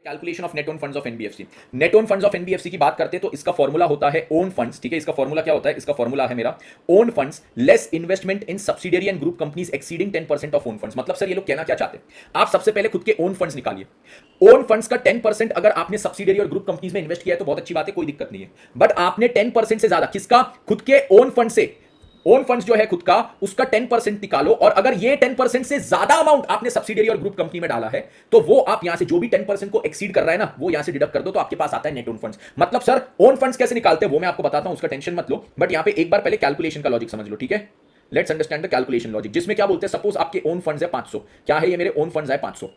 Calculation of net own funds of NBFC. Net own funds of NBFC की बात करते हैं तो इसका फॉर्मूला होता है ओन फंड्स। ठीक है, इसका फॉर्मूला क्या होता है? इसका फॉर्मूला है मेरा own funds less investment in subsidiary and group companies exceeding 10% of own funds. मतलब सर ये लोग कहना क्या चाहते हैं? आप सबसे पहले खुद के ओन फंड्स निकालिए। ओन फंड्स का 10% अगर आपने सब्सिडियरी और ग्रुप कंपनीज में इन्वेस्ट किया है तो बहुत अच्छी बात है, कोई दिक्कत नहीं है। बट आपने 10% से ज्यादा किसका? खुद के ओन फंड से। ओन फंड्स जो है खुद का, उसका 10% निकालो, और अगर ये 10% से ज्यादा अमाउंट आपने सब्सिडियरी और ग्रुप कंपनी में डाला है तो वो आप यहां से जो भी 10% को एक्सीड कर रहा है ना, वो यहां से डिडक्ट कर दो तो आपके पास आता है नेट ओन फंड्स। मतलब सर ओन फंड्स कैसे निकालते हैं वो मैं आपको बताता हूं, उसका टेंशन मत लो। बट यहां पे एक बार पहले कैलकुलेशन का लॉजिक समझ लो। ठीक है, let's understand the calculation logic, जिसमें क्या बोलते हैं, सपोज आपके ओन फंड्स है 500। क्या है ये? मेरे ओन फंड्स है 500।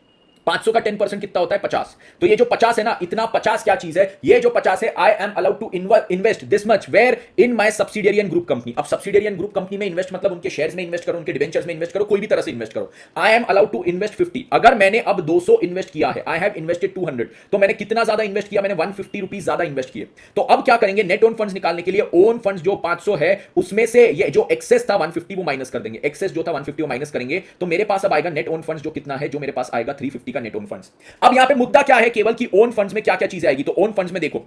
500 का 10% कितना होता है? 50। तो ये जो 50 है ना, इतना 50 क्या चीज है? ये जो 50 है, I am allowed to invest this much where in my subsidiary and group company. अब सब्सिडियरी एंड ग्रुप कंपनी में इन्वेस्ट मतलब उनके शेयर्स में इन्वेस्ट करो, उनके डिवेंचर्स में इन्वेस्ट करो, कोई भी तरह से इन्वेस्ट करो। I am allowed to invest 50। अगर मैंने अब 200 इन्वेस्ट किया है, आई हैव इन्वेस्टेड 200, तो मैंने कितना ज्यादा इन्वेस्ट किया? मैंने 150 रुपीज ज्यादा इन्वेस्ट किए। तो अब क्या करेंगे? नेट ओन फंड्स निकालने के लिए ओन फंड्स जो 500 है उसमें से ये जो एक्सेस था 150 वो माइनस कर देंगे। एक्सेस जो था 150 वो माइनस करेंगे, तो मेरे पास अब आएगा नेट ओन फंड्स जो कितना है? जो मेरे पास आएगा 350 का नेट ओन फंड्स। अब यहां पे मुद्दा क्या है केवल कि ओन फंड्स में क्या क्या चीजें आएगी। तो ओन फंड्स में देखो,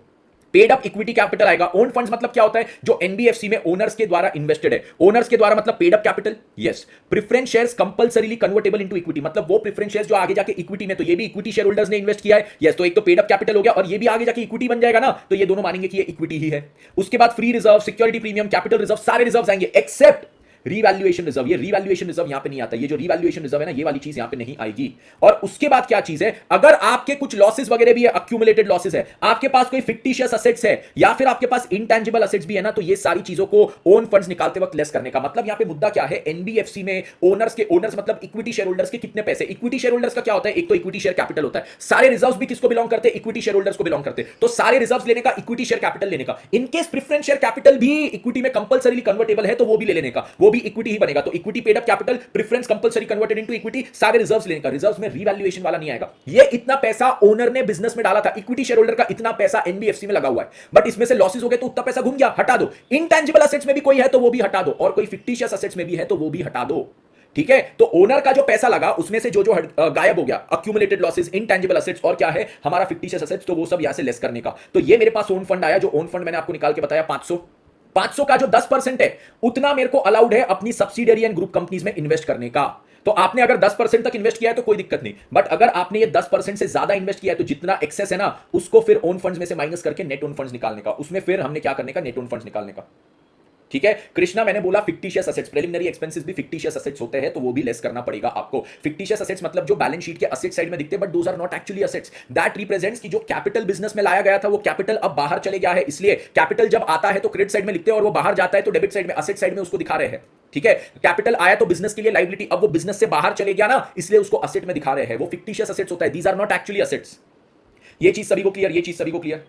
पेड अप इक्विटी कैपिटल आएगा। ओन फंड्स मतलब क्या होता है? जो एनबीएफसी में ओनर्स के द्वारा इन्वेस्टेड है। ओनर्स के द्वारा मतलब paid up capital. Yes. Preference shares compulsorily convertible into equity, मतलब वो प्रेफरेंस शेयर्स जो आगे जाके इक्विटी में, तो ये भी इक्विटी शेयर होल्डर्स ने इन्वेस्ट किया है। यस, तो एक तो पेड अप कैपिटल हो गया और ये भी आगे जाके इक्विटी बन जाएगा ना, तो ये दोनों मानेंगे कि ये इक्विटी ही है। उसके बाद free reserve, security premium, capital reserve, सारे रिजर्व आएंगे एक्सेप्ट रीवैल्यूएशन रिजर्व। ये रीवैल्यूएशन रिजर्व यहां पे नहीं आता। ये जो रीवैल्यूएशन रिजर्व है ना, ये वाली चीज यहां पे नहीं आएगी। और उसके बाद क्या चीज है? अगर आपके कुछ लॉसेस वगैरह भी है, अक्यूमुलेटेड लॉसेस है, आपके पास कोई फिक्टिशियस असेट्स है या फिर आपके पास इंटेंजिबल असेट्स भी है ना, तो ये सारी चीजों को ओन फंड्स निकालते वक्त लेस करने का मतलब यहां पे मुद्दा क्या है? एनबीएफसी में ओनर्स मतलब इक्विटी शेयर होल्डर्स के कितने पैसे? इक्विटी शेयर होल्डर्स का क्या होता है? एक तो इक्विटी शेयर कैपिटल होता है। सारे रिजर्व्स भी किसको बिलोंग करते हैं? इक्विटी शेयर होल्डर्स को बिलोंग करते हैं। तो सारे रिजर्व्स लेने का, इक्विटी शेयर कैपिटल लेने का। इनकेस प्रेफरेंस शेयर कैपिटल भी इक्विटी में कंपलसरीली कन्वर्टेबल है तो वो भी ले लेने का, वो भी इक्विटी ही बनेगा। तो equity paid up capital, preference compulsory converted into equity, सारे रिजर्व्स लेने का। रिजर्व्स में रीवैल्यूएशन वाला नहीं आएगा। ये इतना पैसा ओनर ने बिजनेस में डाला था, इक्विटी शेयर होल्डर का इतना पैसा एनबीएफसी में लगा हुआ है, बट इसमें से लॉसेस हो गए तो उतना पैसा घूम गया, हटा दो। इंटेंजिबल असेट्स में भी कोई है तो वो भी हटा दो, और कोई फिक्टिशियस असेट्स में भी है तो वो भी हटा दो। ठीक है, तो ओनर का जो पैसा लगा उसमें से जो जो गायब हो गया, अक्यूमुलेटेड लॉसेस, इंटेंजिबल असेट्स और क्या है हमारा फिक्टिशियस असेट्स, तो वो सब यहां से लेस करने का। तो ये मेरे पास ओन फंड आया, जो ओन फंड मैंने आपको निकाल के बताया 500 का जो 10% है उतना मेरे को अलाउड है अपनी सब्सिडियरी एंड ग्रुप कंपनीज में इन्वेस्ट करने का। तो आपने अगर 10% तक इन्वेस्ट किया है तो कोई दिक्कत नहीं, बट अगर आपने ये 10% से ज्यादा इन्वेस्ट किया है तो जितना एक्सेस है ना, उसको फिर ओन फंड्स में से माइनस करके नेट ओन फंड्स निकालने का। उसमें फिर हमने क्या करने का? नेट ओन फंड्स निकालने का। ठीक है कृष्णा, मैंने बोला फिक्टिशियस असेट्स, प्रीलिमिनरी एक्सपेंसेस भी फिक्टिशियस असेट्स होते हैं तो वो भी लेस करना पड़ेगा आपको। फिक्टिशियस असेट्स मतलब जो बैलेंस शीट के असेट साइड में दिखते हैं but those are not actually assets. That represents कि जो कैपिटल बिजनेस में लाया गया था वो कैपिटल अब बाहर चले गया है, इसलिए कैपिटल जब आता है तो क्रेडिट साइड में लिखते हैं और वो बाहर जाता है तो डेबिट साइड में, असेट साइड में उसको दिखा रहे हैं। ठीक है, कैपिटल आया तो बिजनेस के लिए लायबिलिटी, अब वो बिजनेस से बाहर चले गया ना, इसलिए उसको असेट में दिखा रहे हैं। वो फिक्टिशियस असेट्स होता है, these are not actually assets. ये चीज सभी को क्लियर? ये चीज सभी को क्लियर?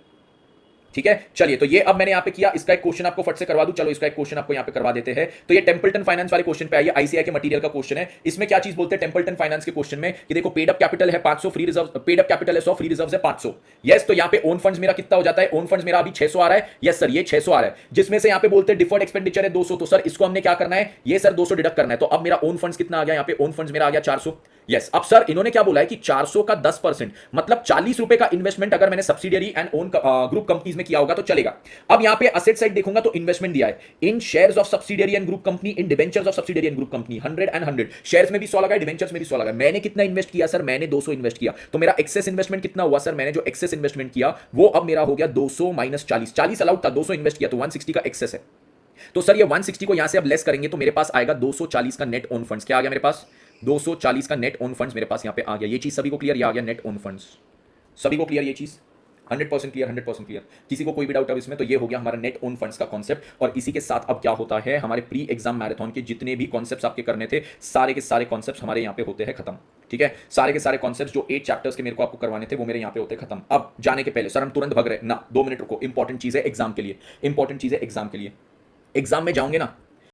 ठीक है, चलिए तो ये अब मैंने यहां पे किया। इसका एक क्वेश्चन आपको फट से करवा दूं। चलो इसका एक क्वेश्चन आपको यहां पे करवा देते हैं। तो ये टेम्पल्टन फाइनेंस वाले क्वेश्चन पे आइए, आईसीआई के मटेरियल का क्वेश्चन है। इसमें क्या चीज बोलते हैं टेम्पल्टन फाइनेंस के क्वेश्चन में कि देखो पेड अप कैपिटल है 500, free reserve, paid up capital है 100, फ्री रिजर्व है 500। यस, तो यहां पे ओन फंड्स मेरा कितना हो जाता है? ओन फंड्स मेरा अभी 600 आ रहा है। यस सर, ये 600 आ रहा है, जिसमें से यहां पे बोलते हैं डिफर्ड एक्सपेंडिचर है 200। तो सर इसको हमने क्या करना है? ये सर 200 डिडक्ट करना है। तो अब मेरा ओन फंड्स कितना आ गया? यहां पे ओन फंड्स मेरा आ गया 400। यस, अब सर इन्होंने क्या बोला है कि 400 का 10% मतलब 40 रुपए का इन्वेस्टमेंट अगर मैंने subsidiary and own group companies में किया होगा तो चलेगा। अब यहां पे असेट साइड देखूंगा तो इन्वेस्टमेंट दिया है in shares of subsidiary and group company, in debentures of subsidiary and group company 100 and 100। Shares में भी 100 लगा है, डिबेंचर्स में भी 100 लगा है। मैंने कितना इन्वेस्ट किया सर? मैंने 200 इन्वेस्ट किया। तो मेरा एक्सेस इन्वेस्टमेंट कितना हुआ सर? मैंने जो एक्सेस इन्वेस्टमेंट किया वो अब मेरा हो गया 200 माइनस 40। 40 अलाउड था, 200 इन्वेस्ट किया तो 160 का एक्सेस है। तो सर ये 160 को यहां से अब लेस करेंगे तो मेरे पास आएगा 240 का नेट ओन फंड्स। क्या आ गया मेरे पास? 240 का नेट ओन फंड्स मेरे पास यहां पे आ गया। ये चीज सभी को क्लियर? ये आ गया नेट ओन फंड्स, सभी को क्लियर? ये चीज 100% क्लियर, 100% क्लियर। किसी को कोई भी डाउट अब इसमें? तो ये हो गया हमारा नेट ओन फंड्स का कॉन्सेप्ट। और इसी के साथ अब क्या होता है, हमारे प्री एग्जाम मैराथन के जितने भी कॉन्सेप्ट्स आपके करने थे सारे के सारे कॉन्सेप्ट्स हमारे यहाँ पे होते हैं खत्म। ठीक है, सारे के सारे कॉन्सेप्ट्स जो 8 चैप्टर्स के मेरे को आपको करवाने थे वो मेरे यहाँ पे होते खत्म। अब जाने के पहले सर हम तुरंत भग रहे ना, 2 मिनट रुको, इंपॉर्टेंट चीज है एग्जाम के लिए, इंपॉर्टेंट चीज है एग्जाम के लिए। एग्जाम में जाओगे ना